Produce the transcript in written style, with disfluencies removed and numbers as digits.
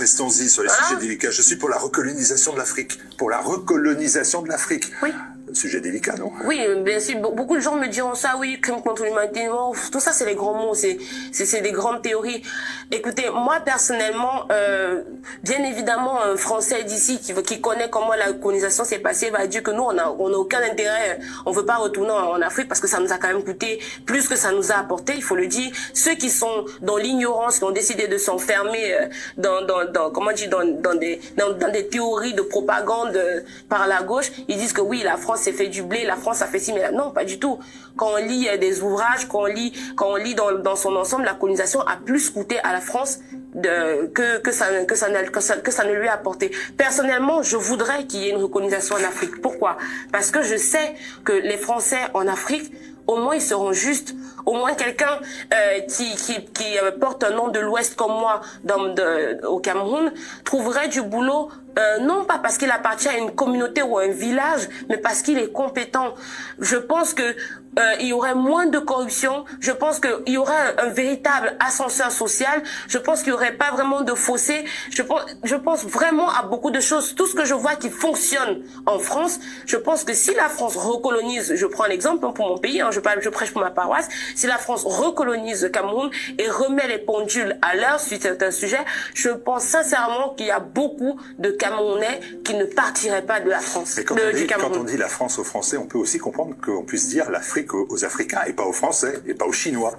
restons-y sur les sujets délicats. Je suis pour la recolonisation de l'Afrique. Pour la recolonisation de l'Afrique. Oui. Sujet délicat, non? Oui, bien sûr. Beaucoup de gens me diront ça, oui, crime contre l'humanité. Tout ça, c'est les grands mots, c'est des grandes théories. Écoutez, moi, personnellement, bien évidemment, un Français d'ici qui connaît comment la colonisation s'est passée va dire que nous, on a aucun intérêt, on veut pas retourner en Afrique parce que ça nous a quand même coûté plus que ça nous a apporté, il faut le dire. Ceux qui sont dans l'ignorance, qui ont décidé de s'enfermer dans des théories de propagande par la gauche, ils disent que oui, la France s'est fait du blé, la France a fait ci, mais là, non, pas du tout. Quand on lit des ouvrages, quand on lit dans son ensemble, la colonisation a plus coûté à la France que ça ne lui a apporté. Personnellement, je voudrais qu'il y ait une recolonisation en Afrique. Pourquoi? Parce que je sais que les Français en Afrique, au moins ils seront justes. Au moins quelqu'un qui porte un nom de l'Ouest comme moi au Cameroun trouverait du boulot, non pas parce qu'il appartient à une communauté ou à un village, mais parce qu'il est compétent. Je pense que il y aurait moins de corruption. Je pense qu'il y aurait un véritable ascenseur social. Je pense qu'il y aurait pas vraiment de fossé. Je pense vraiment à beaucoup de choses. Tout ce que je vois qui fonctionne en France, je pense que si la France recolonise, je prends un exemple pour mon pays, je prêche pour ma paroisse, si la France recolonise le Cameroun et remet les pendules à l'heure sur certains sujets, je pense sincèrement qu'il y a beaucoup de Camerounais qui ne partiraient pas de la France. Mais quand on dit la France aux Français, on peut aussi comprendre qu'on puisse dire l'Afrique aux Africains et pas aux Français et pas aux Chinois.